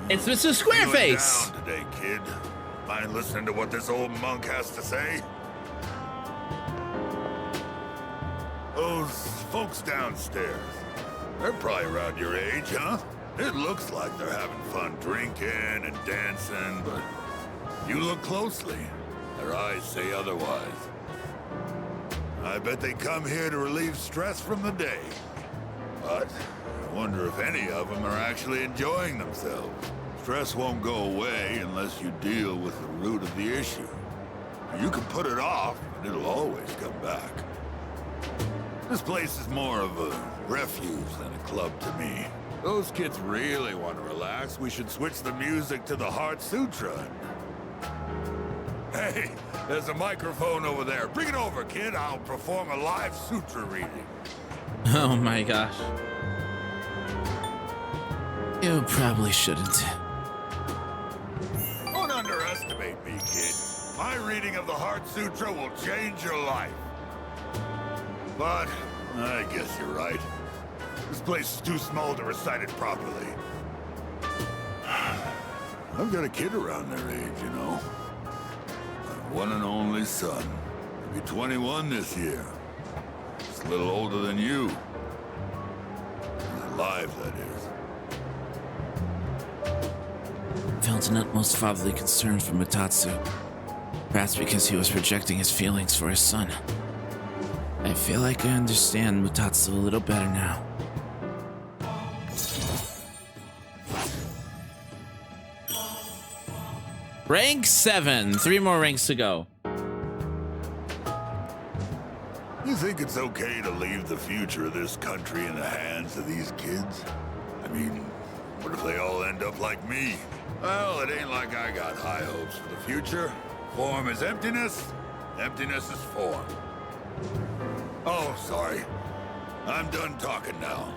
It's Mr. Squareface. Down today, kid. Mind listening to what this old monk has to say? Those folks downstairs, they're probably around your age, huh? It looks like they're having fun drinking and dancing, but you look closely, their eyes say otherwise. I bet they come here to relieve stress from the day. But I wonder if any of them are actually enjoying themselves. Stress won't go away unless you deal with the root of the issue. You can put it off, and it'll always come back. This place is more of a refuge than a club to me. Those kids really want to relax. We should switch the music to the Heart Sutra. Hey, there's a microphone over there. Bring it over, kid. I'll perform a live sutra reading. Oh my gosh. You probably shouldn't. Don't underestimate me, kid. My reading of the Heart Sutra will change your life. But I guess you're right. This place is too small to recite it properly. I've got a kid around their age, you know. My one and only son. He'll be 21 this year. Just a little older than you. He's alive, that is. Felt an utmost fatherly concern for Mutatsu. Perhaps because he was projecting his feelings for his son. I feel like I understand Mutatsu a little better now. Rank 7. 3 more ranks to go. You think it's okay to leave the future of this country in the hands of these kids? I mean, what if they all end up like me? Well, it ain't like I got high hopes for the future. Form is emptiness, emptiness is form. Oh, sorry. I'm done talking now.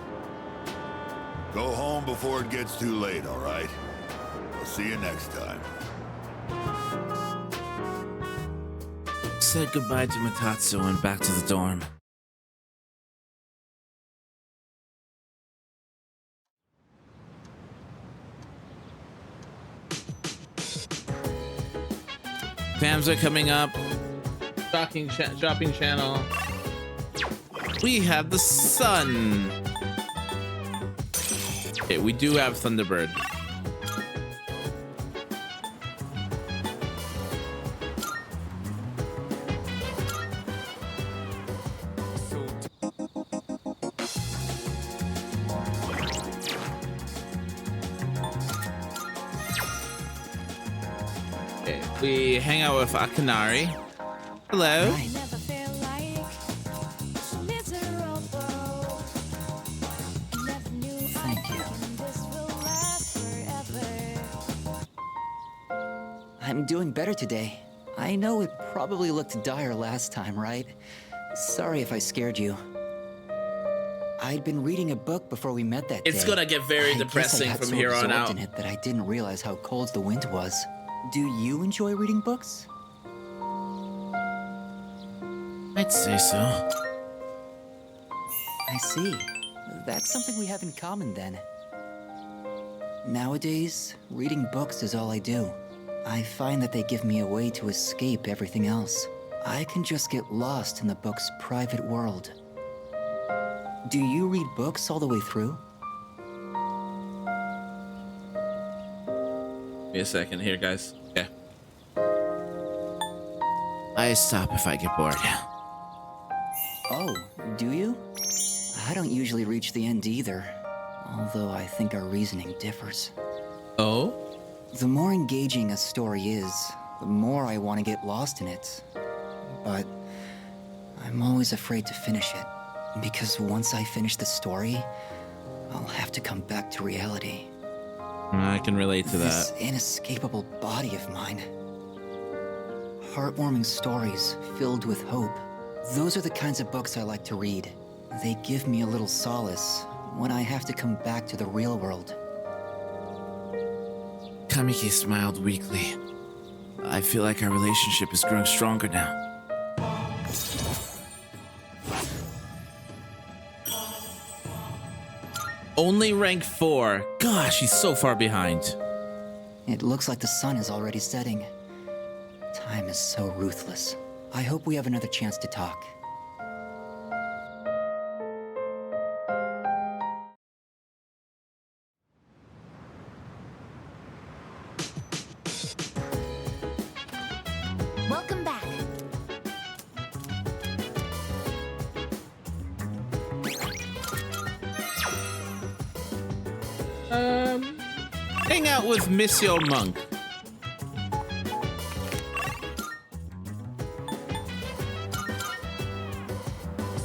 Go home before it gets too late, all right? I'll see you next time. Said goodbye to Mutatsu and back to the dorm. Exams are coming up. Shopping channel. We have the sun. Okay, we do have Thunderbird. Okay, we hang out with Akanari. Hello. I'm doing better today. I know it probably looked dire last time, right? Sorry if I scared you. I'd been reading a book before we met that day. It's gonna get very I depressing guess I got from so here on absorbed out. in it that I didn't realize how cold the wind was. Do you enjoy reading books? I'd say so. I see. That's something we have in common then. Nowadays, reading books is all I do. I find that they give me a way to escape everything else. I can just get lost in the book's private world. Do you read books all the way through? Give me a second here, guys. Okay. I stop if I get bored. Oh, do you? I don't usually reach the end either, although I think our reasoning differs. Oh? The more engaging a story is, the more I want to get lost in it. But I'm always afraid to finish it, because once I finish the story, I'll have to come back to reality. I can relate to This that. inescapable body of mine. Heartwarming stories filled with hope. Those are the kinds of books I like to read. They give me a little solace when I have to come back to the real world. Kamiki smiled weakly. I feel like our relationship is growing stronger now. Only rank 4. Gosh, he's so far behind. It looks like the sun is already setting. Time is so ruthless. I hope we have another chance to talk. Welcome back. Hang out with Monsieur Monk.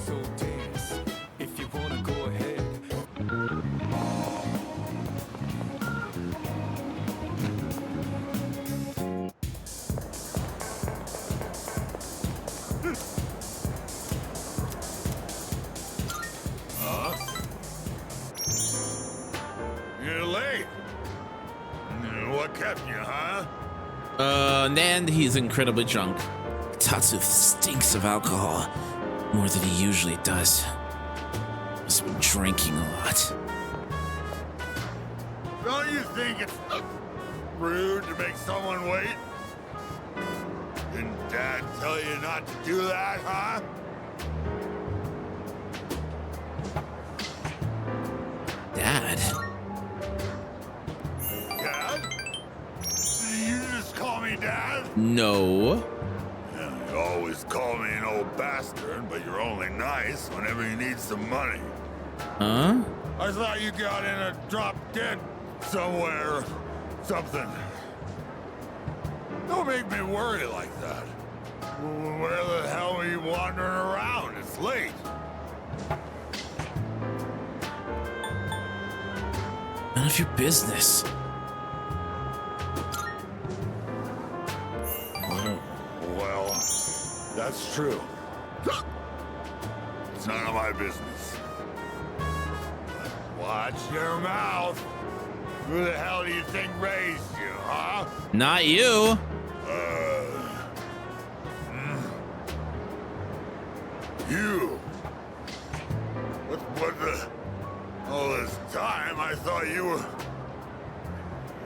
So dance if you wanna go ahead. You're late. What kept you, huh? And he's incredibly drunk. Tatsu stinks of alcohol more than he usually does. He's been drinking a lot. Don't you think it's rude to make someone wait? Didn't Dad tell you not to do that, huh? Dad? Dad? You just call me Dad? No. Yeah, you always call me an old bastard, but you're only nice whenever you need some money. Huh? I thought you got in a drop dead somewhere or something. Don't make me worry like that. Where the hell are you wandering around? It's late. None of your business. Well, that's true. It's none of my business. Watch your mouth. Who the hell do you think raised you, huh? Not you. You. What the? All this time, I thought you were.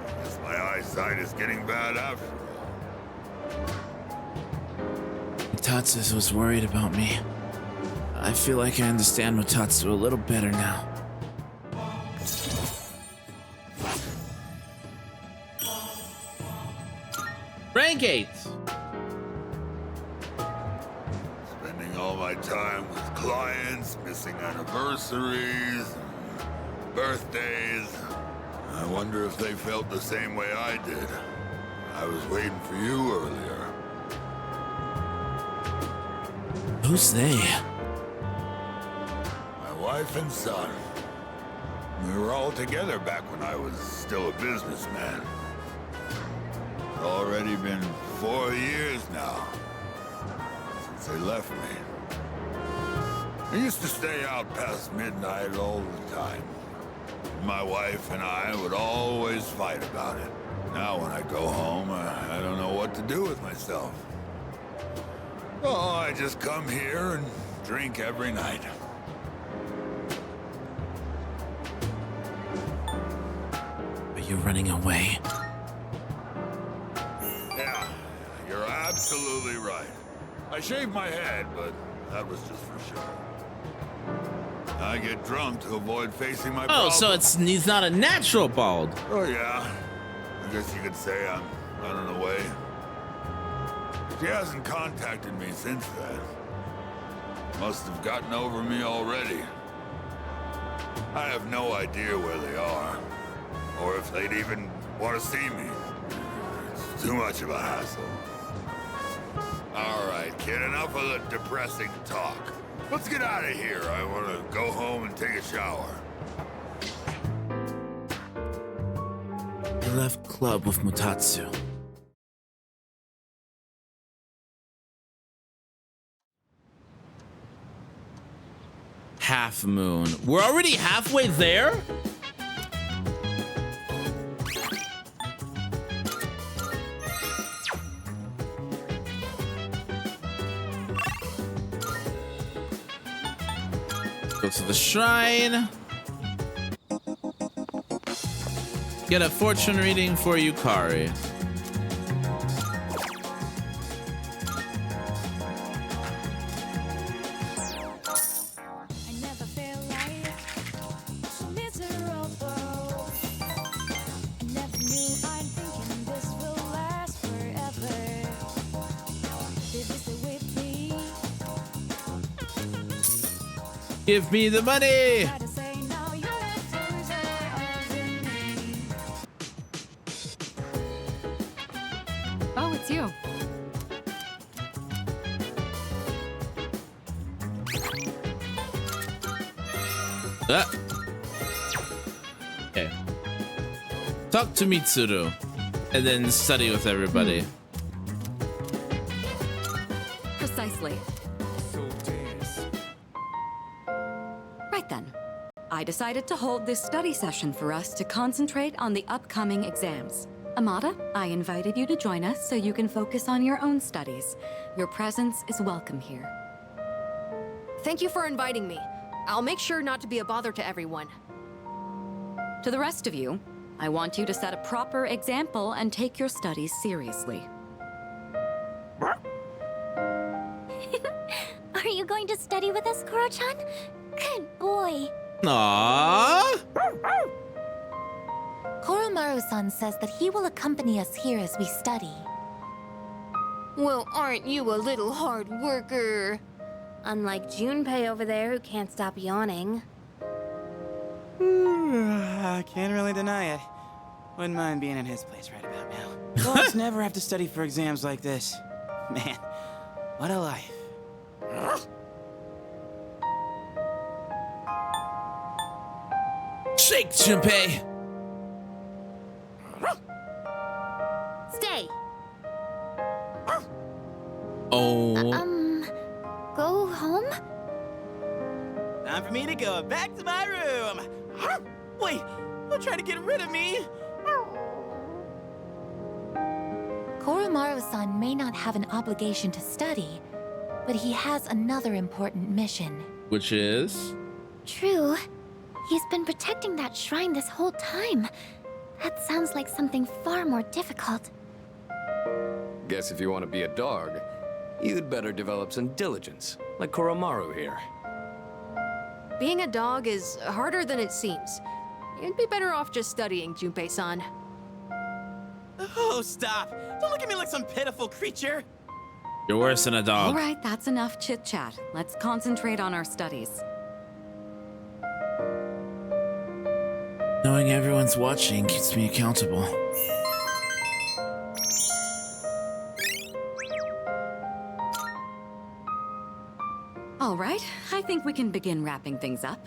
I guess my eyesight is getting bad after all. Tatsu was worried about me. I feel like I understand Mutatsu a little better now. Rank 8. Spending all my time with clients, missing anniversaries, birthdays. I wonder if they felt the same way I did. I was waiting for you earlier. Who's they? My wife and son. We were all together back when I was still a businessman. It's already been 4 years now since they left me. I used to stay out past midnight all the time. My wife and I would always fight about it. Now when I go home, I don't know what to do with myself. Oh, I just come here and drink every night. Are you running away? Yeah, you're absolutely right. I shaved my head, but that was just for show. I get drunk to avoid facing my Oh, problems. so he's not a natural bald. Oh, yeah. I guess you could say I'm running away. She hasn't contacted me since then. Must have gotten over me already. I have no idea where they are, or if they'd even want to see me. It's too much of a hassle. All right, kid, enough of the depressing talk. Let's get out of here. I want to go home and take a shower. I left club with Mutatsu. Half moon. We're already halfway there? Go to the shrine. Get a fortune reading for Yukari. I never felt like so miserable. I never knew I'm thinking this will last forever. Baby, stay with me. Give me the money. Try to say now your letters are over me. Oh, it's you. Ah. Okay. Talk to Mitsuru, and then study with everybody. Precisely. So tense. Right then. I decided to hold this study session for us to concentrate on the upcoming exams. Amada, I invited you to join us so you can focus on your own studies. Your presence is welcome here. Thank you for inviting me. I'll make sure not to be a bother to everyone. To the rest of you, I want you to set a proper example and take your studies seriously. Are you going to study with us, Koro-chan? Good boy. Aww. Koromaru-san says that he will accompany us here as we study. Well, aren't you a little hard worker? Unlike Junpei over there who can't stop yawning. I can't really deny it. Wouldn't mind being in his place right about now. Dogs never have to study for exams like this. Man, what a life. Shake, Junpei. Stay! Oh. Go home? Time for me to go back to my room. Wait, don't try to get rid of me. Koromaru-san may not have an obligation to study, but he has another important mission. Which is? True. He's been protecting that shrine this whole time. That sounds like something far more difficult. Guess if you want to be a dog, you'd better develop some diligence, like Koromaru here. Being a dog is harder than it seems. You'd be better off just studying, Junpei-san. Oh, stop. Don't look at me like some pitiful creature. You're worse than a All dog. right, that's enough chit-chat. Let's concentrate on our studies. Knowing everyone's watching keeps me accountable. All right, I think we can begin wrapping things up.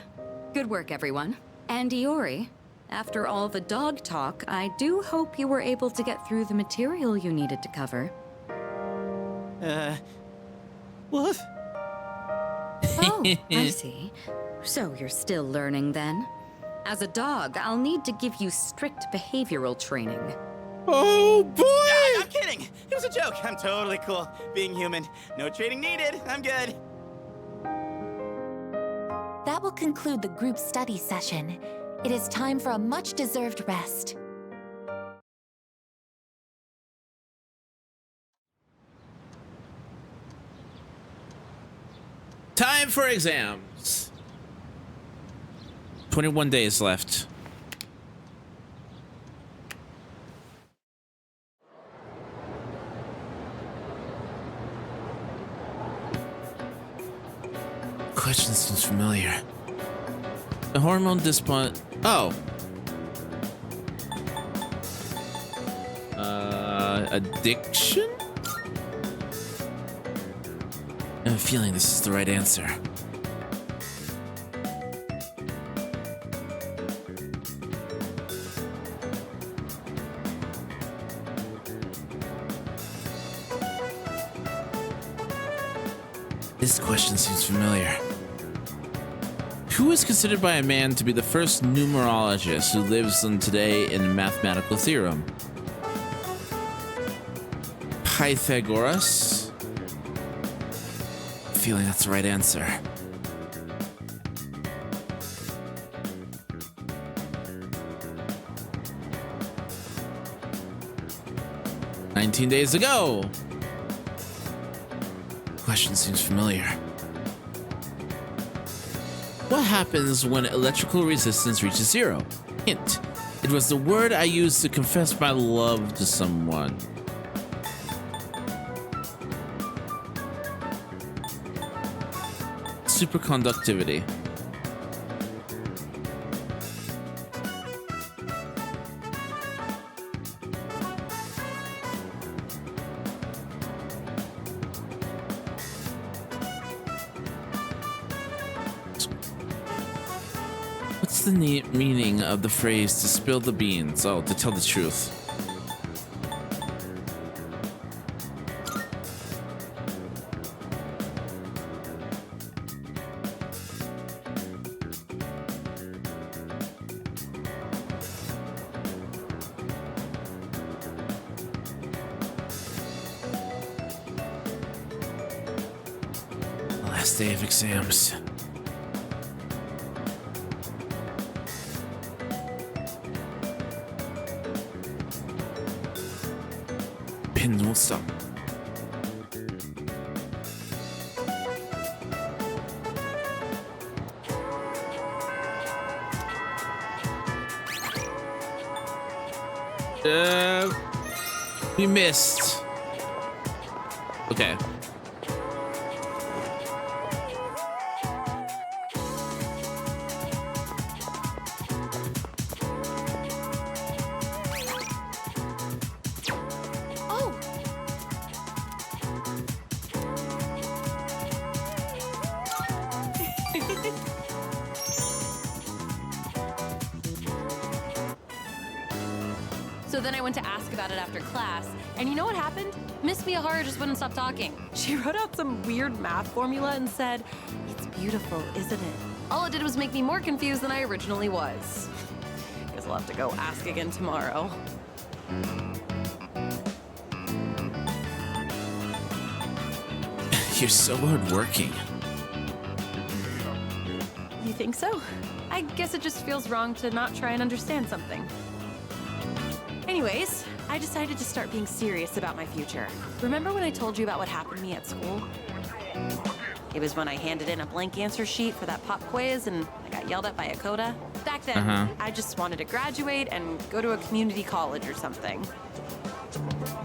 Good work, everyone. And Iori, after all the dog talk, I do hope you were able to get through the material you needed to cover. Woof. Oh, I see. So you're still learning then? As a dog, I'll need to give you strict behavioral training. Oh boy! I'm kidding. It was a joke. I'm totally cool. Being human. No training needed. I'm good. That will conclude the group study session. It is time for a much-deserved rest. Time for exams. 21 days left. Question seems familiar. The hormone disbun. Oh. Addiction? I have a feeling this is the right answer. This question seems familiar. Who is considered by a man to be the first numerologist who lives on today in a mathematical theorem? Pythagoras? I'm feeling that's the right answer. 19 days ago. Question seems familiar. What happens when electrical resistance reaches 0? Hint. It was the word I used to confess my love to someone. Superconductivity. What's the meaning of the phrase to spill the beans? Oh, to tell the truth. Last day of exams. Pin won't stop. We missed. Okay. So then I went to ask about it after class, and you know what happened? Miss Miyahara just wouldn't stop talking. She wrote out some weird math formula and said, "It's beautiful, isn't it?" All it did was make me more confused than I originally was. Guess I'll have to go ask again tomorrow. You're so hardworking. You think so? I guess it just feels wrong to not try and understand something. Anyways, I decided to start being serious about my future. Remember when I told you about what happened to me at school? It was when I handed in a blank answer sheet for that pop quiz and I got yelled at by a coda. Back then, I just wanted to graduate and go to a community college or something.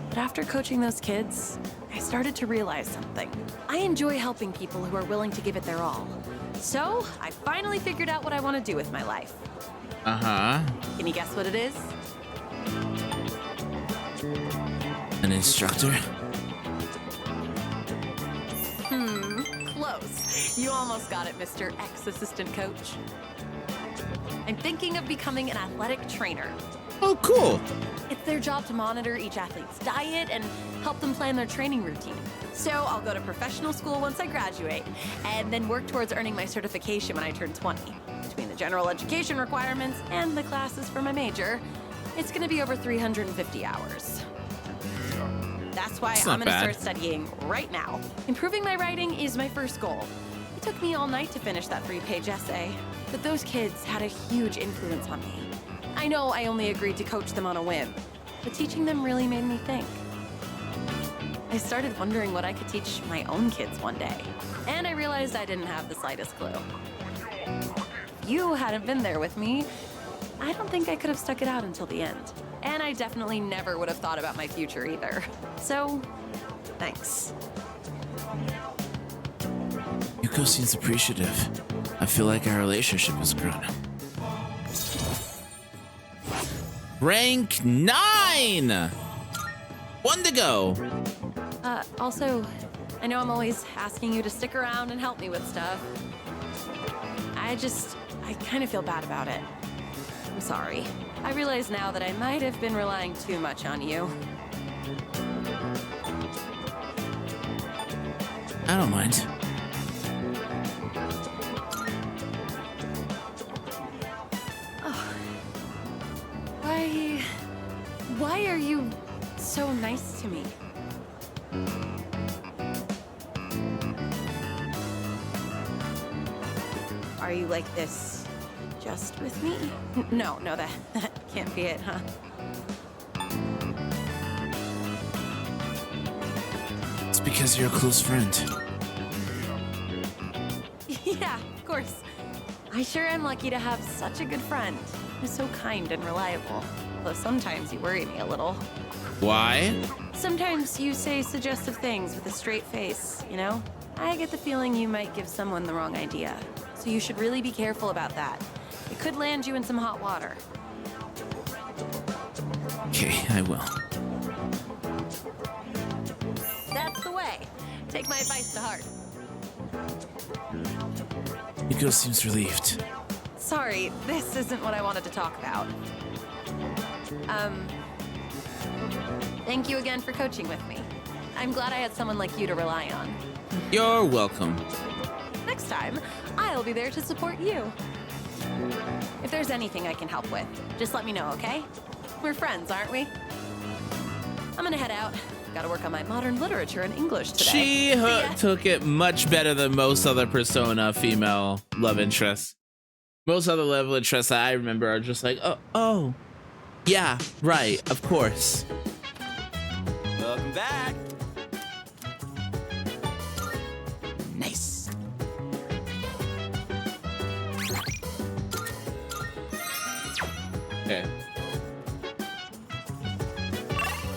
But after coaching those kids, I started to realize something. I enjoy helping people who are willing to give it their all. So, I finally figured out what I want to do with my life. Can you guess what it is? An instructor? Close. You almost got it, Mr. Ex-Assistant Coach. I'm thinking of becoming an athletic trainer. Oh, cool. It's their job to monitor each athlete's diet and help them plan their training routine. So I'll go to professional school once I graduate, and then work towards earning my certification when I turn 20. Between the general education requirements and the classes for my major, it's gonna be over 350 hours. That's why I'm gonna start studying right now. Improving my writing is my first goal. It took me all night to finish that 3-page essay, but those kids had a huge influence on me. I know I only agreed to coach them on a whim, but teaching them really made me think. I started wondering what I could teach my own kids one day, and I realized I didn't have the slightest clue. If you hadn't been there with me, I don't think I could have stuck it out until the end. And I definitely never would have thought about my future either. So, thanks. Yuko seems appreciative. I feel like our relationship has grown. Rank 9! 1 to go. Also, I know I'm always asking you to stick around and help me with stuff. I kind of feel bad about it. I'm sorry. I realize now that I might have been relying too much on you. I don't mind. Why are you so nice to me? Are you like this just with me? No, that can't be it, huh? because you're a close friend. Yeah, of course. I sure am lucky to have such a good friend who's so kind and reliable. Though sometimes you worry me a little. Why? Sometimes you say suggestive things with a straight face, you know? I get the feeling you might give someone the wrong idea. So you should really be careful about that. It could land you in some hot water. Okay, I will. That's the way. Take my advice to heart. Yuko seems relieved. Sorry, this isn't what I wanted to talk about. Thank you again for coaching with me. I'm glad I had someone like you to rely on. You're welcome. Next time, I'll be there to support you. If there's anything I can help with, just let me know, okay? We're friends, aren't we? I'm gonna head out. Gotta work on my modern literature and English today. She took it much better than most other Persona female love interests. Most other love interests that I remember are just like, oh, yeah, right, of course. Welcome back. Nice. Okay.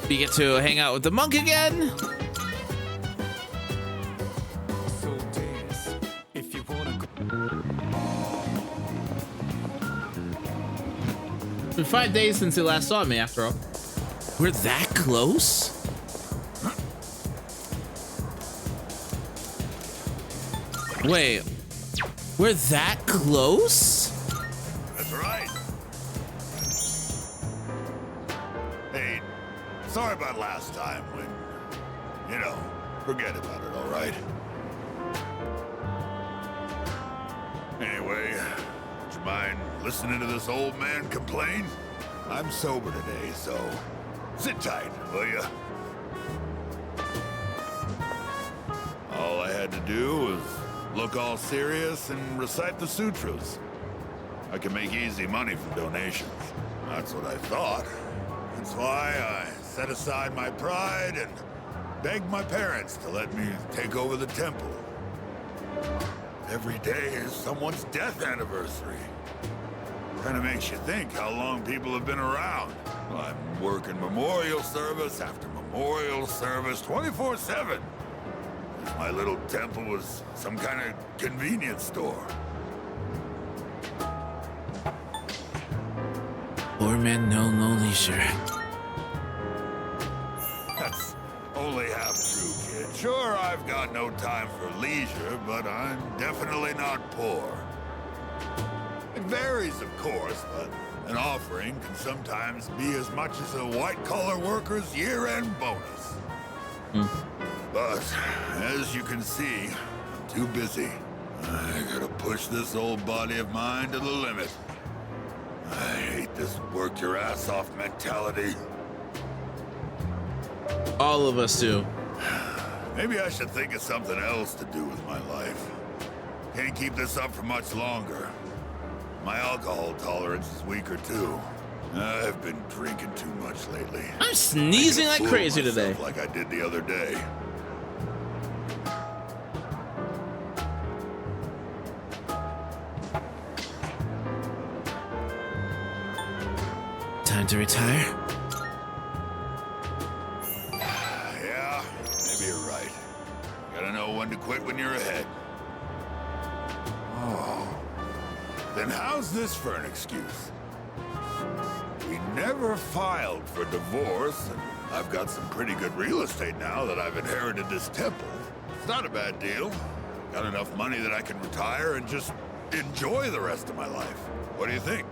We get to hang out with the monk again. So dance if you wanna go. It's been 5 days since you last saw me, after all. We're that close? Wait, we're that close? That's right. Hey, sorry about last time when, you know, forget about it, all right? Anyway, would you mind listening to this old man complain? I'm sober today, so sit tight, will ya? All I had to do was look all serious and recite the sutras. I can make easy money from donations. That's what I thought. That's why I set aside my pride and begged my parents to let me take over the temple. Every day is someone's death anniversary. Kinda makes you think how long people have been around. I'm working memorial service after memorial service 24/7. My little temple was some kind of convenience store. Poor men know no leisure. That's only half true, kid. Sure, I've got no time for leisure, but I'm definitely not poor. It varies, of course, but an offering can sometimes be as much as a white-collar worker's year-end bonus. But, as you can see, I'm too busy. I gotta push this old body of mine to the limit. I hate this work-your-ass-off mentality. All of us do. Maybe I should think of something else to do with my life. Can't keep this up for much longer. My alcohol tolerance is weaker, too. I've been drinking too much lately. I'm sneezing like crazy today. Like I did the other day. Time to retire? Yeah, maybe you're right. Gotta know when to quit when you're ahead. Oh. Then how's this for an excuse? We never filed for divorce, and I've got some pretty good real estate now that I've inherited this temple. It's not a bad deal. Got enough money that I can retire and just enjoy the rest of my life. What do you think?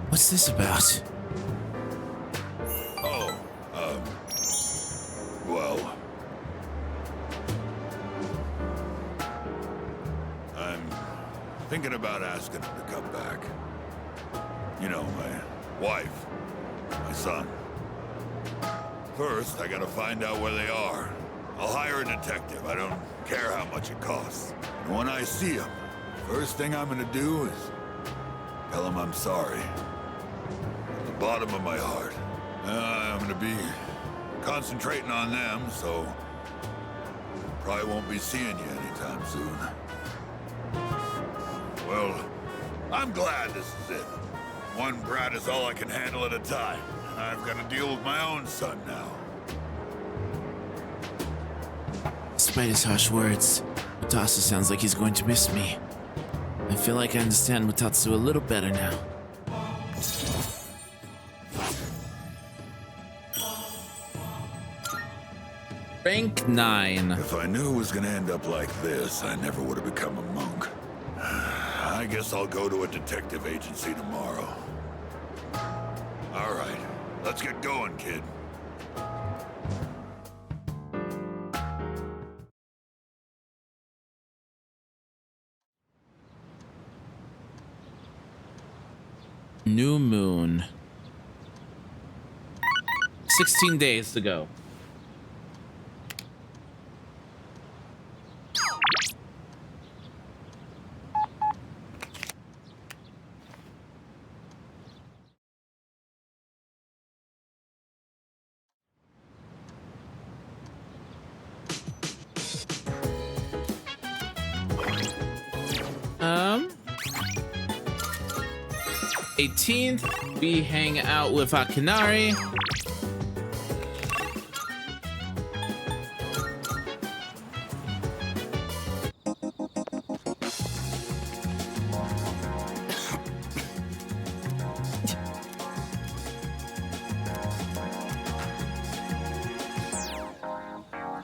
What's this about? Oh, well... I'm thinking about asking him to come back. You know, my wife, my son. First, I gotta find out where they are. I'll hire a detective. I don't care how much it costs. And when I see him, first thing I'm gonna do is tell him I'm sorry. From the bottom of my heart. I'm gonna be concentrating on them, so probably won't be seeing you anytime soon. Well, I'm glad this is it. One brat is all I can handle at a time, and I've got to deal with my own son now. Despite his harsh words, Mutatsu sounds like he's going to miss me. I feel like I understand Mutatsu a little better now. Rank 9. If I knew it was gonna end up like this, I never would have become a monk. I guess I'll go to a detective agency tomorrow. All right, let's get going, kid. New moon. 16 days to go. Um, 18th, we hang out with Akinari.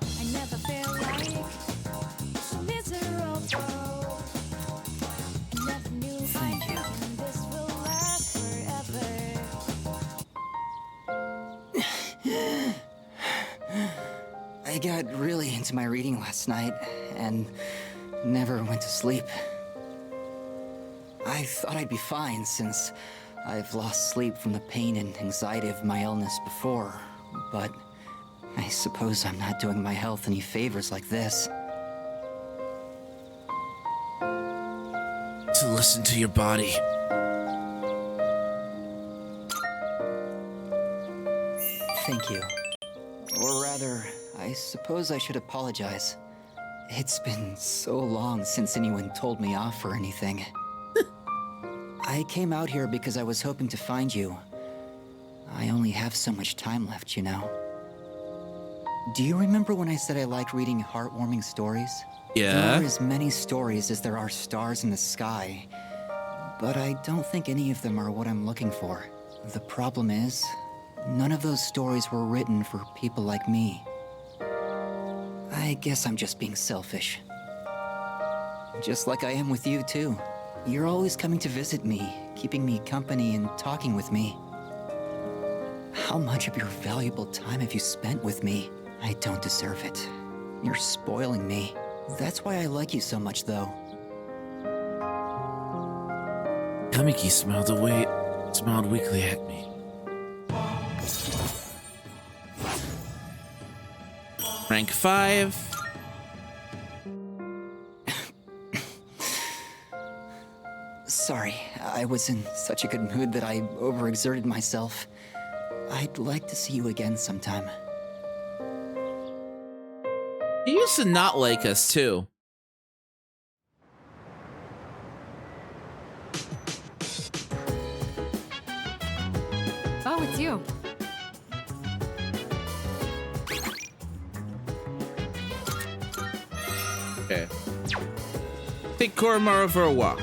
I never felt like so miserable. I never knew this will last forever. I got really into my reading last night and never went to sleep. I thought I'd be fine since I've lost sleep from the pain and anxiety of my illness before, but I suppose I'm not doing my health any favors like this. To listen to your body. Thank you. Or rather, I suppose I should apologize. It's been so long since anyone told me off for anything. I came out here because I was hoping to find you. I only have so much time left, you know. Do you remember when I said I liked reading heartwarming stories? Yeah. There are as many stories as there are stars in the sky, but I don't think any of them are what I'm looking for. The problem is, none of those stories were written for people like me. I guess I'm just being selfish. Just like I am with you, too. You're always coming to visit me, keeping me company and talking with me. How much of your valuable time have you spent with me? I don't deserve it. You're spoiling me. That's why I like you so much, though. Kamiki smiled weakly at me. Rank 5. Sorry, I was in such a good mood that I overexerted myself. I'd like to see you again sometime. He used to not like us too. Oh, it's you. Okay. Take Koromaru for a walk.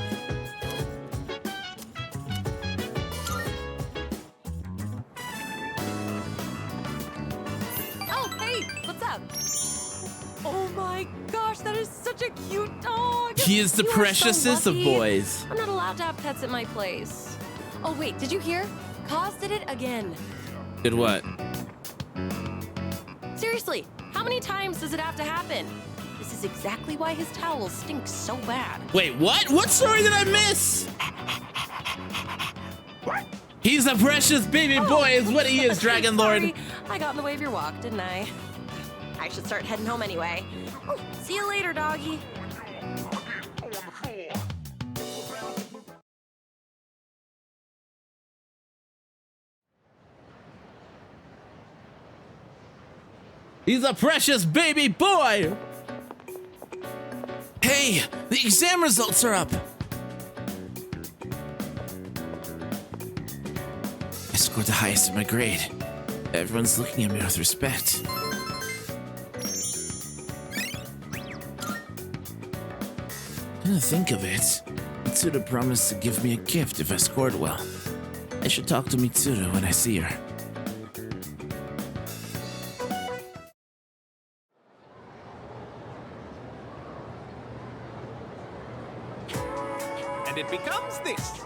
Oh, hey, what's up? Oh my gosh, that is such a cute dog. He is the You are so preciousest of lucky. boys. I'm not allowed to have pets at my place. Oh wait, did you hear? Kaz did it again. Did what? Seriously, how many times does it have to happen? This is exactly why his towels stink so bad. Wait, what? What story did I miss? He's a precious baby boy is what he is, Dragon Lord. Sorry, I got in the way of your walk, didn't I? I should start heading home anyway. Oh, see you later, doggy. He's a precious baby boy! Hey, the exam results are up! I scored the highest in my grade. Everyone's looking at me with respect. Come to think of it, Pngtuber promised to give me a gift if I scored well. I should talk to Pngtuber when I see her. And it becomes this.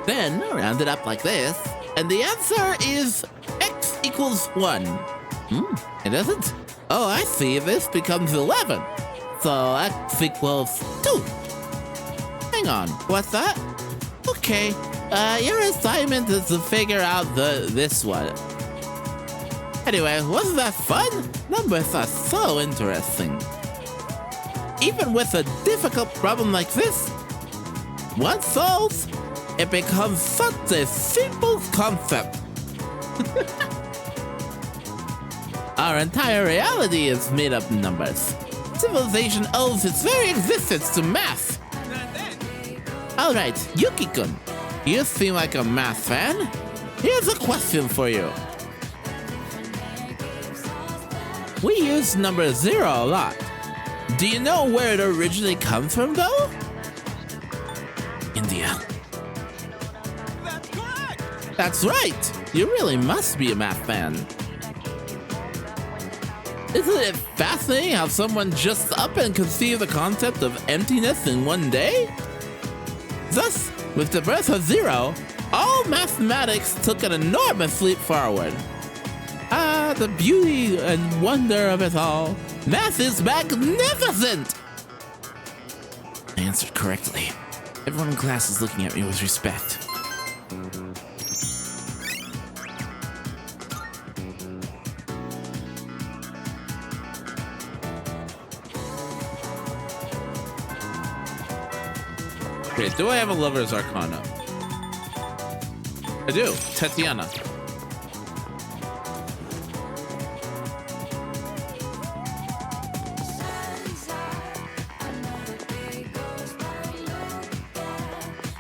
Then round it up like this, and the answer is x equals 1. It isn't? Oh, I see. This becomes 11. So x equals 2. Hang on, what's that? Okay, your assignment is to figure out this one. Anyway, wasn't that fun? Numbers are so interesting. Even with a difficult problem like this, once solved, it becomes such a simple concept. Our entire reality is made up of numbers. Civilization owes its very existence to math. Alright, Yuki-kun, you seem like a math fan. Here's a question for you. We use number 0 a lot. Do you know where it originally comes from, though? India. That's correct. That's right! You really must be a math fan. Isn't it fascinating how someone just up and conceived the concept of emptiness in one day? Thus, with the birth of 0, all mathematics took an enormous leap forward. Ah, the beauty and wonder of it all. Math is magnificent! I answered correctly. Everyone in class is looking at me with respect. Okay, do I have a lover's arcana? I do. Tatiana.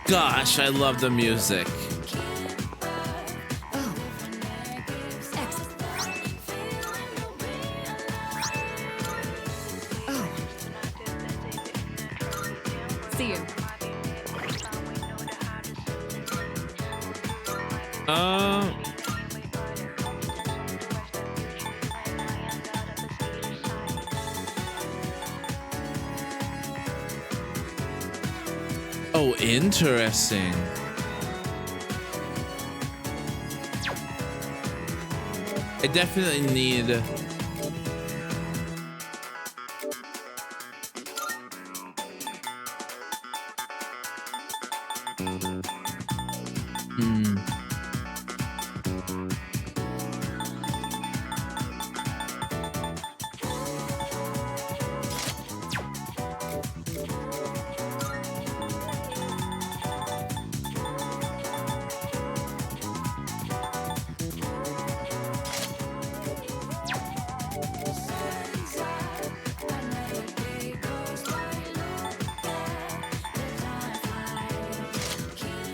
Gosh, I love the music. See you. Oh, interesting. I definitely need...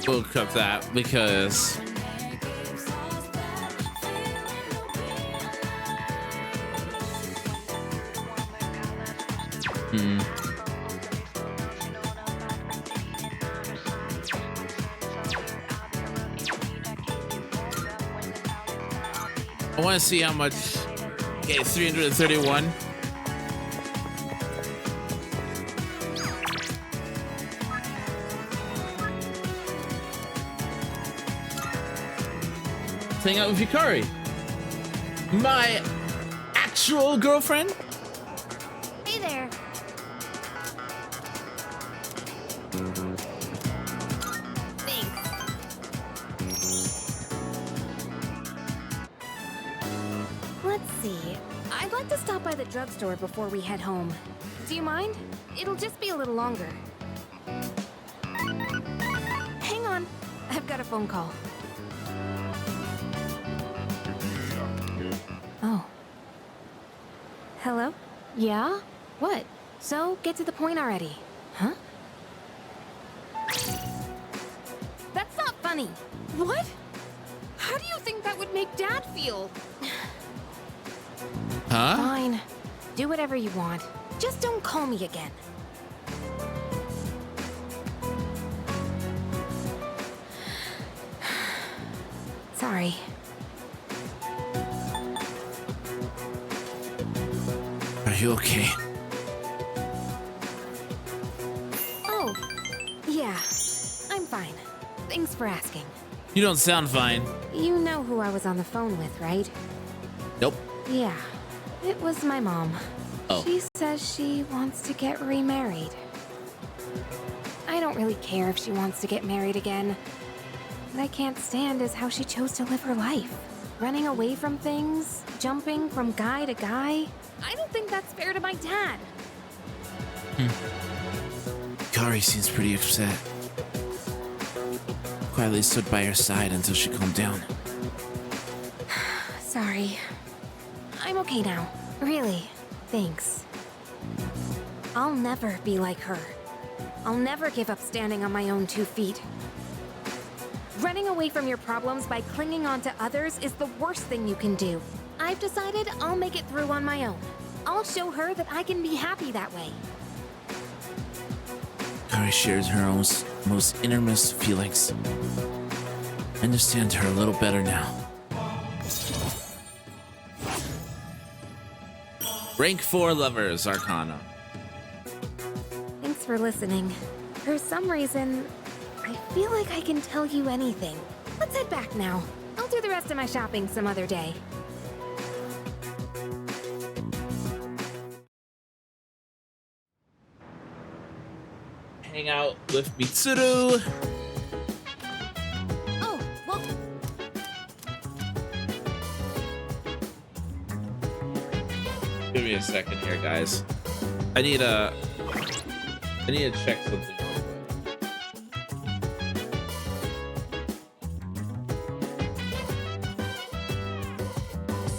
We'll cut that because I want to see how much. Okay, 331. Hang out with Yukari, my actual girlfriend. Hey there. Thanks. Let's see. I'd like to stop by the drugstore before we head home. Do you mind? It'll just be a little longer. Hang on. I've got a phone call. Oh, Hello? Yeah? What? So, get to the point already. Huh? That's not funny. What? How do you think that would make Dad feel? Huh? Fine. Do whatever you want. Just don't call me again. Sorry. Are you okay? Oh, yeah. I'm fine. Thanks for asking. You don't sound fine. You know who I was on the phone with, right? Nope. Yeah. It was my mom. Oh. She says she wants to get remarried. I don't really care if she wants to get married again. What I can't stand is how she chose to live her life. Running away from things, jumping from guy to guy. I don't think that's fair to my dad. Kari seems pretty upset. Quietly stood by her side until she calmed down. Sorry. I'm okay now. Really. Thanks. I'll never be like her. I'll never give up standing on my own 2 feet. Running away from your problems by clinging on to others is the worst thing you can do. I've decided I'll make it through on my own. I'll show her that I can be happy that way. Kari shares her own most innermost feelings. I understand her a little better now. Rank 4 Lovers Arcana. Thanks for listening. For some reason, I feel like I can tell you anything. Let's head back now. I'll do the rest of my shopping some other day. Hang out with Mitsuru. Oh, well, Give me a second here, guys. I need to check something real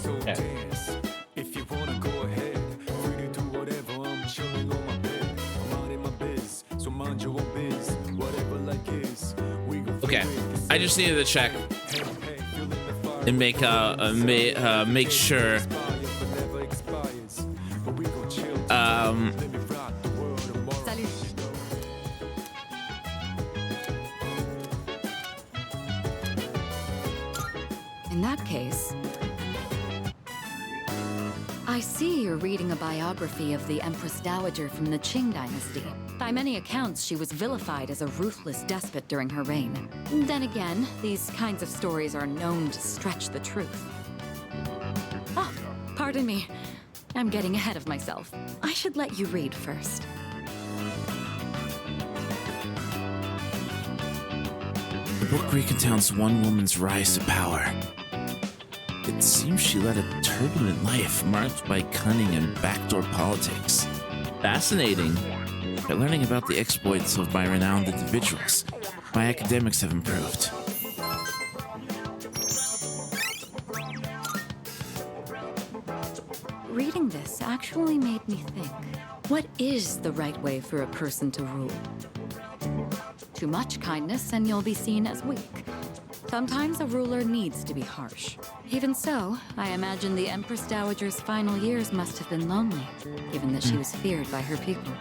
So Okay. dance. If you wanna go ahead, free to do whatever. I'm chilling on my bed. I'm out in my biz, so mind your own biz. Whatever like is, we go. Okay, I just needed to check and make sure. Salut. In that case, I see you're reading a biography of the Empress Dowager from the Qing dynasty. By many accounts, she was vilified as a ruthless despot during her reign. Then again, these kinds of stories are known to stretch the truth. Oh, pardon me. I'm getting ahead of myself. I should let you read first. The book recounts one woman's rise to power. It seems she led a turbulent life marked by cunning and backdoor politics. Fascinating. By learning about the exploits of my renowned individuals, my academics have improved. Reading this actually made me think. What is the right way for a person to rule? Too much kindness and you'll be seen as weak. Sometimes a ruler needs to be harsh. Even so, I imagine the Empress Dowager's final years must have been lonely, given that she was feared by her people.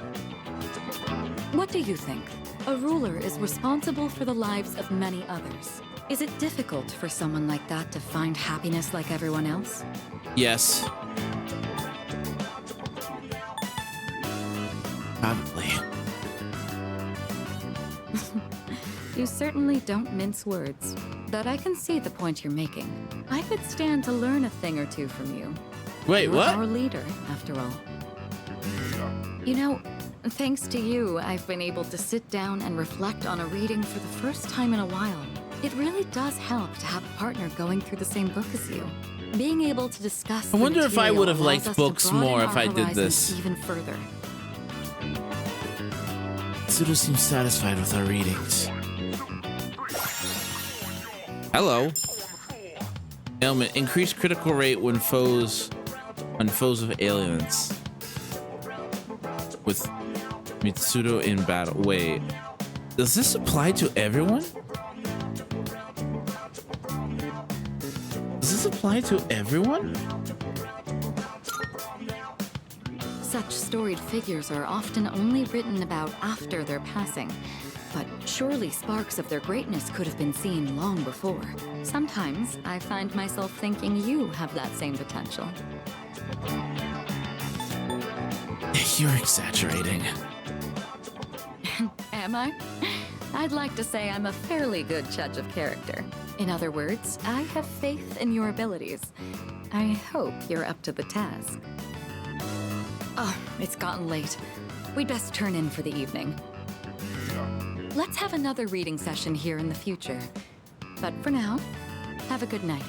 What do you think? A ruler is responsible for the lives of many others. Is it difficult for someone like that to find happiness like everyone else? Yes. Probably. You certainly don't mince words, but I can see the point you're making. I could stand to learn a thing or two from you. Wait, You're what? our leader, after all. You know, thanks to you, I've been able to sit down and reflect on a reading for the first time in a while. It really does help to have a partner going through the same book as you. Being able to discuss I the wonder if I material would have allows liked us to books broaden more our if I did horizons this. even further. Tsudo seems satisfied with our readings. Hello. Ailment. Increased critical rate when foes on foes of aliens with Mitsudo in battle. Wait, does this apply to everyone? Does this apply to everyone? Such storied figures are often only written about after their passing, but surely sparks of their greatness could have been seen long before. Sometimes I find myself thinking you have that same potential. You're exaggerating. Am I? I'd like to say I'm a fairly good judge of character. In other words, I have faith in your abilities. I hope you're up to the task. Oh, it's gotten late. We'd best turn in for the evening. Let's have another reading session here in the future. But for now, have a good night.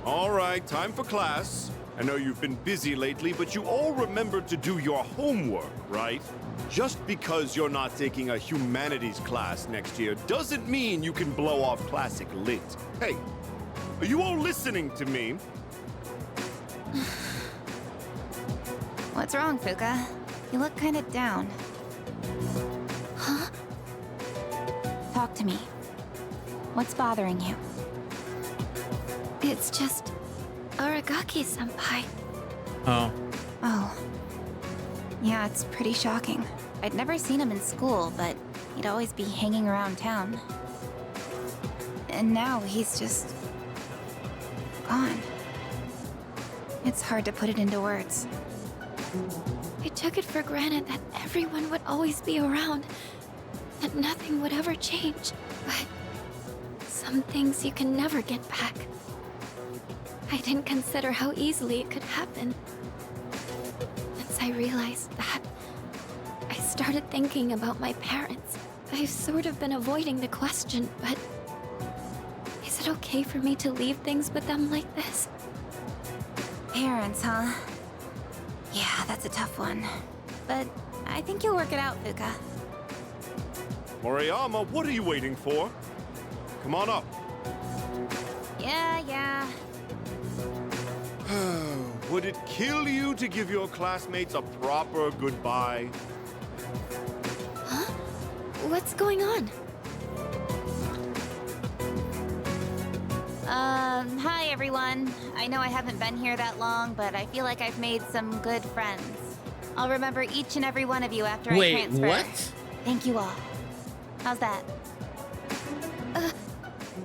All right, time for class. I know you've been busy lately, but you all remembered to do your homework, right? Just because you're not taking a humanities class next year doesn't mean you can blow off classic lit. Hey, are you all listening to me? What's wrong, Fuka? You look kind of down. Huh? Talk to me. What's bothering you? It's just Aragaki-senpai. Oh. Oh. Yeah, it's pretty shocking. I'd never seen him in school, but he'd always be hanging around town. And now he's just... gone. It's hard to put it into words. I took it for granted that everyone would always be around, that nothing would ever change. But some things you can never get back. I didn't consider how easily it could happen. Once I realized that, I started thinking about my parents. I've sort of been avoiding the question, but is it okay for me to leave things with them like this? Parents, huh? Yeah, that's a tough one. But I think you'll work it out, Fuka. Moriyama, what are you waiting for? Come on up. Yeah. Would it kill you to give your classmates a proper goodbye? Huh? What's going on? Hi everyone. I know I haven't been here that long, but I feel like I've made some good friends. I'll remember each and every one of you after I transfer. Wait, what? Thank you all. How's that?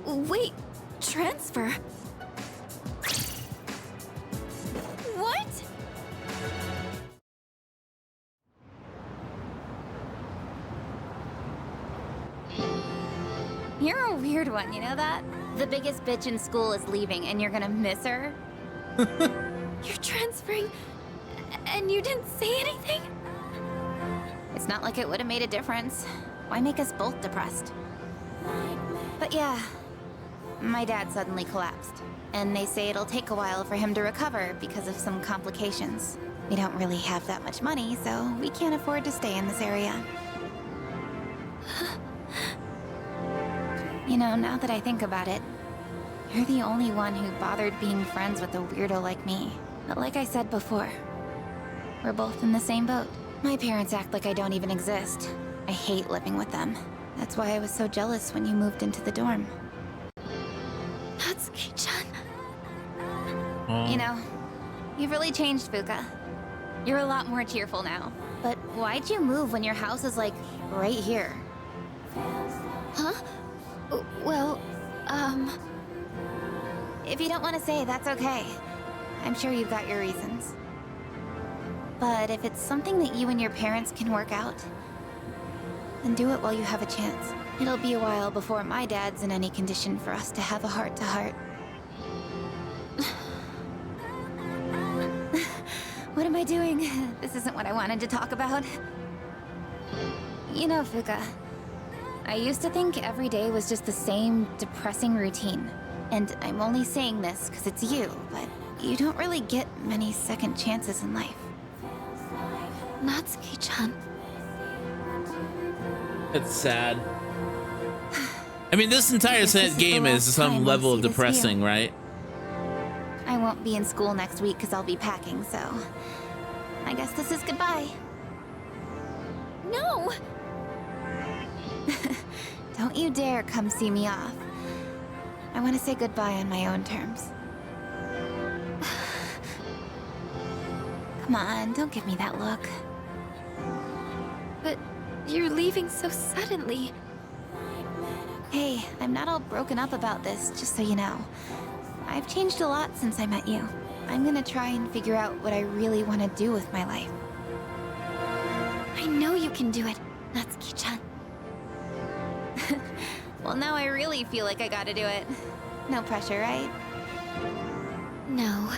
Wait, transfer? What? You're a weird one, you know that? The biggest bitch in school is leaving and you're gonna miss her? You're transferring, and you didn't say anything? It's not like it would have made a difference. Why make us both depressed? But yeah, my dad suddenly collapsed. And they say it'll take a while for him to recover because of some complications. We don't really have that much money, so we can't afford to stay in this area. You know, now that I think about it, you're the only one who bothered being friends with a weirdo like me. But like I said before, we're both in the same boat. My parents act like I don't even exist. I hate living with them. That's why I was so jealous when you moved into the dorm. Natsuki-chan. You know, you've really changed, Fuka. You're a lot more cheerful now. But why'd you move when your house is, like, right here? Huh? Well, If you don't want to say, that's okay. I'm sure you've got your reasons. But if it's something that you and your parents can work out, then do it while you have a chance. It'll be a while before my dad's in any condition for us to have a heart-to-heart. What am I doing? This isn't what I wanted to talk about. You know, Fuka, I used to think every day was just the same depressing routine. And I'm only saying this because it's you, but you don't really get many second chances in life. Natsuki-chan. It's sad. I mean, this entire This is the game is last some time level I'll of see this depressing, view. right? I won't be in school next week because I'll be packing, so I guess this is goodbye. No! Don't you dare come see me off. I want to say goodbye on my own terms. Come on, don't give me that look. But you're leaving so suddenly. Hey, I'm not all broken up about this, just so you know. I've changed a lot since I met you. I'm gonna try and figure out what I really want to do with my life. I know you can do it, Natsuki-chan. Well, now I really feel like I gotta do it. No pressure, right? No.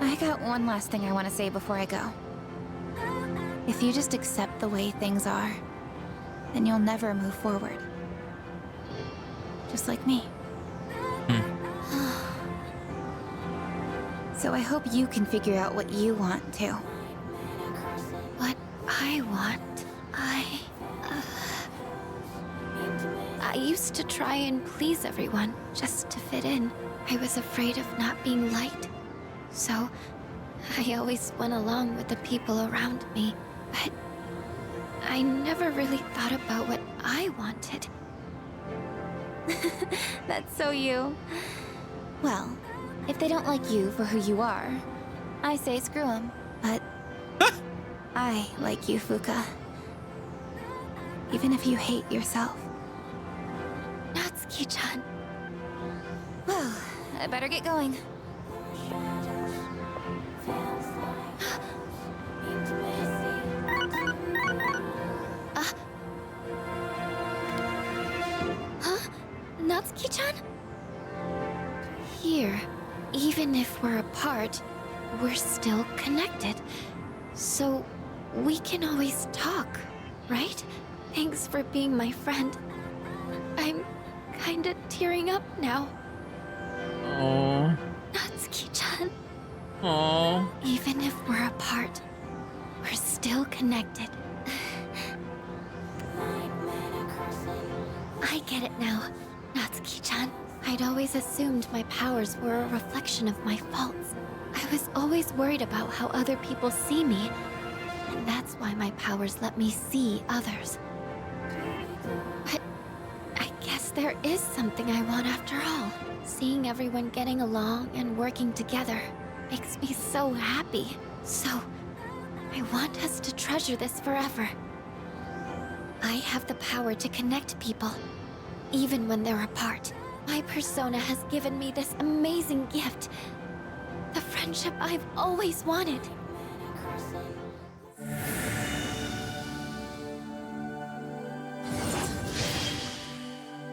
I got one last thing I want to say before I go. If you just accept the way things are, then you'll never move forward. Just like me. So I hope you can figure out what you want too. What I want, I used to try and please everyone, just to fit in. I was afraid of not being liked. So, I always went along with the people around me. But I never really thought about what I wanted. That's so you. Well, if they don't like you for who you are, I say screw them. But I like you, Fuka. Even if you hate yourself. Natsuki-chan. Well, I better get going. Huh? Natsuki-chan? Here, even if we're apart, we're still connected. So, we can always talk, right? Thanks for being my friend. I'm kinda tearing up now. Aww. Natsuki-chan. Aww. Even if we're apart, we're still connected. I get it now, Natsuki-chan. I'd always assumed my powers were a reflection of my faults. I was always worried about how other people see me, and that's why my powers let me see others. But I guess there is something I want after all. Seeing everyone getting along and working together makes me so happy. So, I want us to treasure this forever. I have the power to connect people, even when they're apart. My persona has given me this amazing gift. The friendship I've always wanted.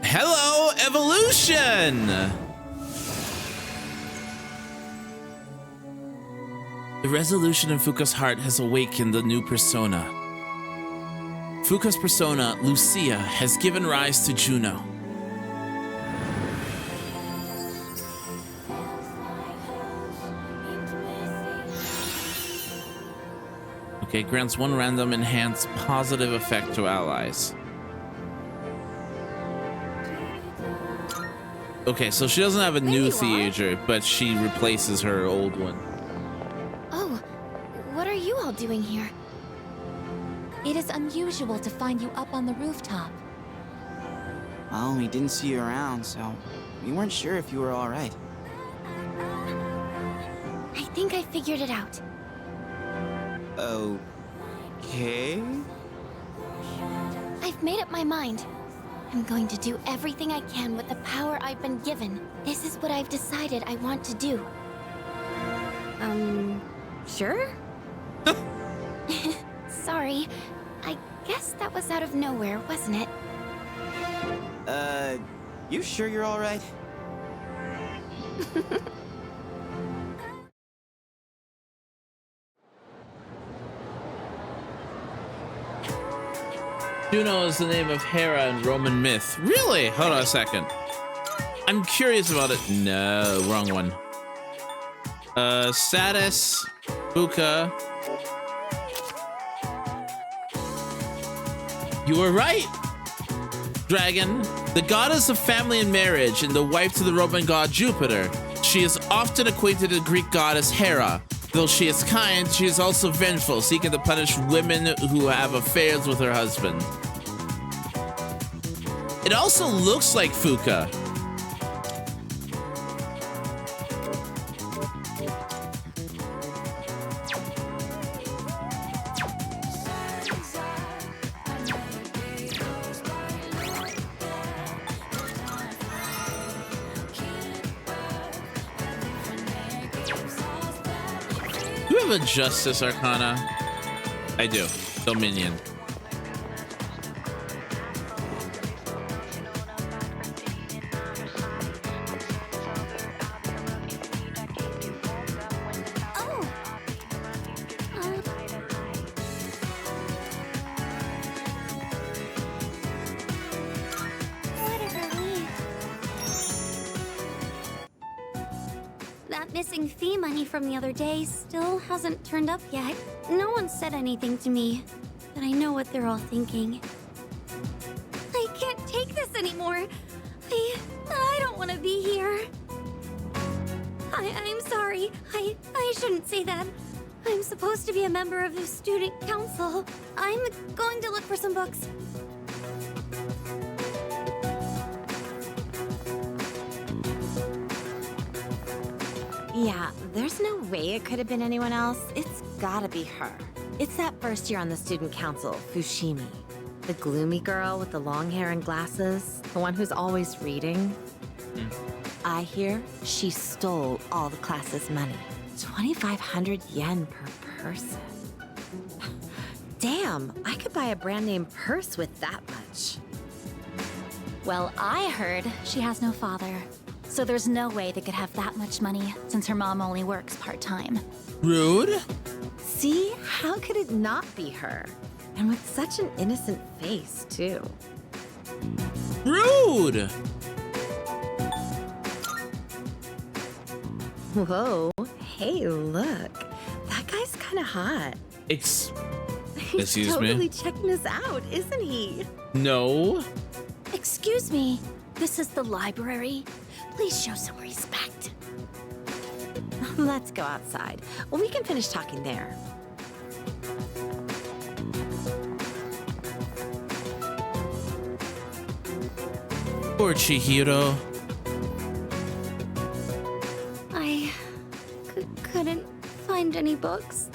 Hello, evolution! The resolution in Fuka's heart has awakened the new persona. Fuka's persona, Lucia, has given rise to Juno. Okay, grants one random enhanced positive effect to allies. Okay, so she doesn't have a new theater, but she replaces her old one. Oh, what are you all doing here? It is unusual to find you up on the rooftop. Well, we didn't see you around, so we weren't sure if you were all right. I think I figured it out. Okay? I've made up my mind. I'm going to do everything I can with the power I've been given. This is what I've decided I want to do. Sure? Sorry. I guess that was out of nowhere, wasn't it? You sure you're all right? Juno is the name of Hera in Roman myth. Really? Hold on a second. I'm curious about it. No, wrong one. Status, Fuka, You were right, Dragon. The goddess of family and marriage and the wife to the Roman god Jupiter. She is often acquainted with the Greek goddess Hera. Though she is kind, she is also vengeful, seeking to punish women who have affairs with her husband. It also looks like Fuka. Do you have a Justice Arcana? I do. Dominion. That missing fee money from the other day still hasn't turned up yet. No one said anything to me, but I know what they're all thinking. I can't take this anymore. I don't want to be here. I'm sorry. I shouldn't say that. I'm supposed to be a member of the student council. I'm going to look for some books. Yeah, there's no way it could have been anyone else. It's gotta be her. It's that first year on the student council, Fushimi. The gloomy girl with the long hair and glasses. The one who's always reading. I hear she stole all the class's money. 2,500 yen per person. Damn, I could buy a brand name purse with that much. Well, I heard she has no father. So there's no way they could have that much money since her mom only works part-time. Rude? See? How could it not be her? And with such an innocent face, too. Rude! Whoa. Hey, look. That guy's kind of hot. Excuse He's me? totally checking us out, isn't he? No. Excuse me. This is the library. Please show some respect. Let's go outside. Well, we can finish talking there. Poor Chihiro. I couldn't find any books.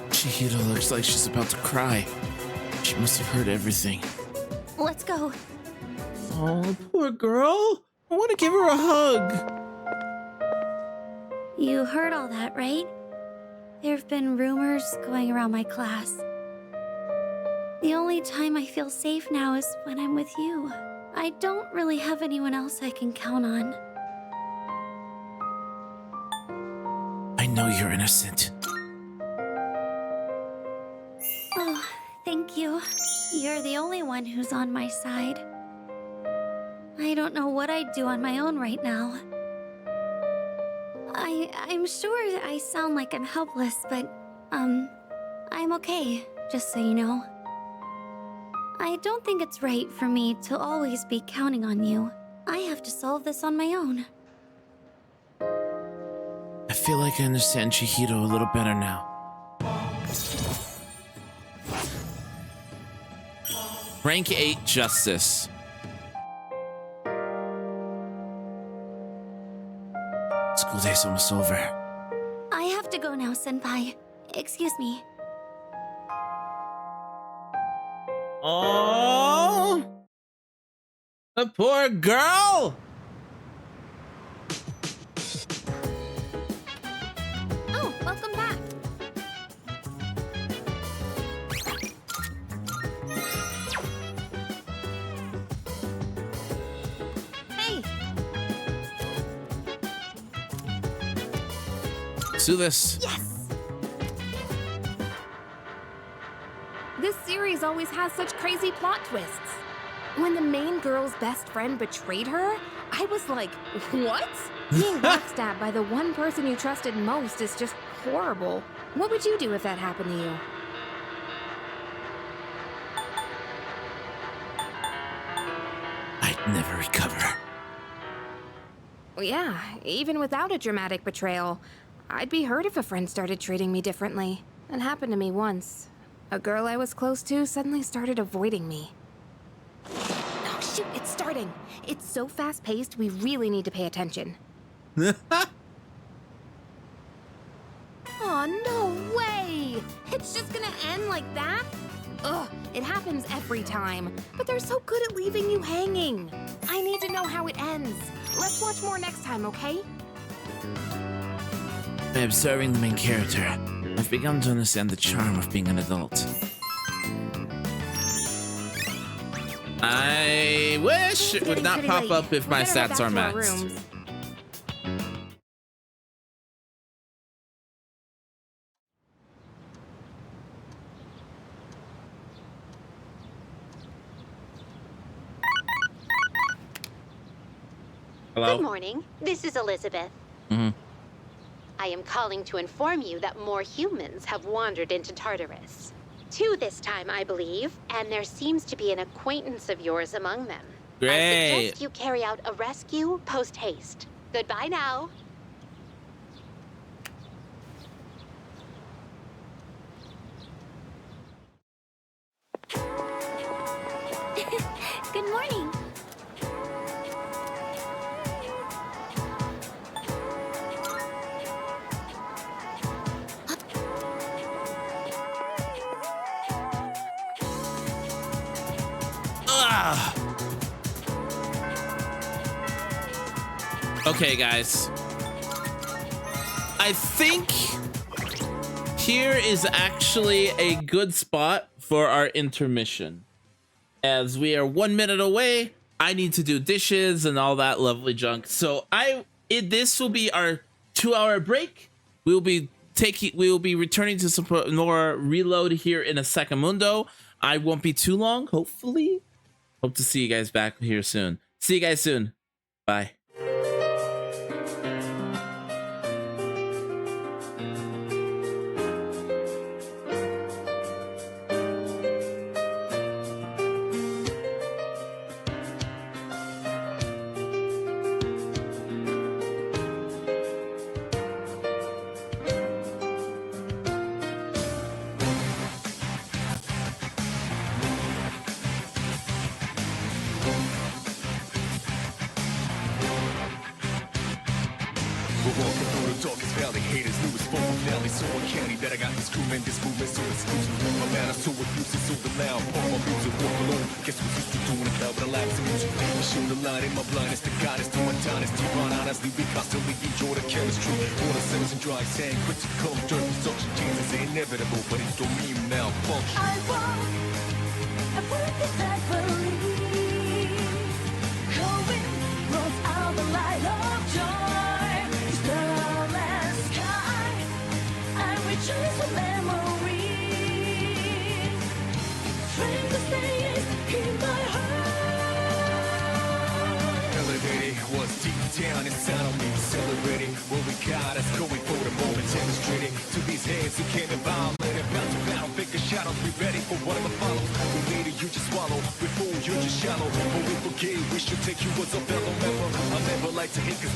Chihiro looks like she's about to cry. She must have heard everything. Let's go. Oh, poor girl. I want to give her a hug. You heard all that, right? There have been rumors going around my class. The only time I feel safe now is when I'm with you. I don't really have anyone else I can count on. I know you're innocent. Oh, thank you. You're the only one who's on my side. I don't know what I'd do on my own right now. I'm sure I sound like I'm helpless, but, I'm okay, just so you know. I don't think it's right for me to always be counting on you. I have to solve this on my own. I feel like I understand Chihiro a little better now. Rank 8 Justice. School day's almost over. I have to go now, Senpai. Excuse me. Oh, the poor girl. Oh, welcome back. Hey! Let's do this. Yes! This series always has such crazy plot twists. When the main girl's best friend betrayed her, I was like, what? Being backstabbed by the one person you trusted most is just horrible. What would you do if that happened to you? never recover. Well, yeah, even without a dramatic betrayal, I'd be hurt if a friend started treating me differently. That happened to me once. A girl I was close to suddenly started avoiding me. Oh, shoot, it's starting. It's so fast-paced, we really need to pay attention. Oh, no way! It's just gonna end like that? Ugh, it happens every time. But they're so good at leaving you hanging. I need to know how it ends. Let's watch more next time, okay? By observing the main character, I've begun to understand the charm of being an adult. I wish it would not pop up if my stats are maxed. Hello? Good morning. This is Elizabeth. I am calling to inform you that more humans have wandered into Tartarus. 2 this time, I believe, and there seems to be an acquaintance of yours among them. I Great. suggest you carry out a rescue post-haste. Goodbye now. Good morning. Okay, guys. I think here is actually a good spot for our intermission. As we are 1 minute away, I need to do dishes and all that lovely junk. So this will be our 2-hour break. We will be returning to some more reload here in a secondo. I won't be too long, hopefully. Hope to see you guys back here soon. See you guys soon. Bye. We're walking through the darkest valley, haters knew it's full of valley, so uncanny that I got this crew and this movement so exclusive. My man is so abusive, so the loud, all my music, walk alone. Guess what's used to doing a crowd, but I laugh some music. I show the line in my blindness, the goddess to my dynasty. Run honestly, we constantly enjoy the chemistry. Water cells and dry sand, quick to come, dirt, suction change is inevitable, but it don't mean malfunction. I work it back, believe. Going, rolls out the light of joy. Starless sky, I rejoice with memories. Strength to stay in my heart. Elevating what's deep down inside of me. Celebrating what we got us going for the moment. Demonstrating to these hands who came and violated. About to battle, pick a shadows, be ready for whatever follows. We later you just swallow, before you just shallow. But we forgive, we should take you as a fellow member. I never like to hate 'cause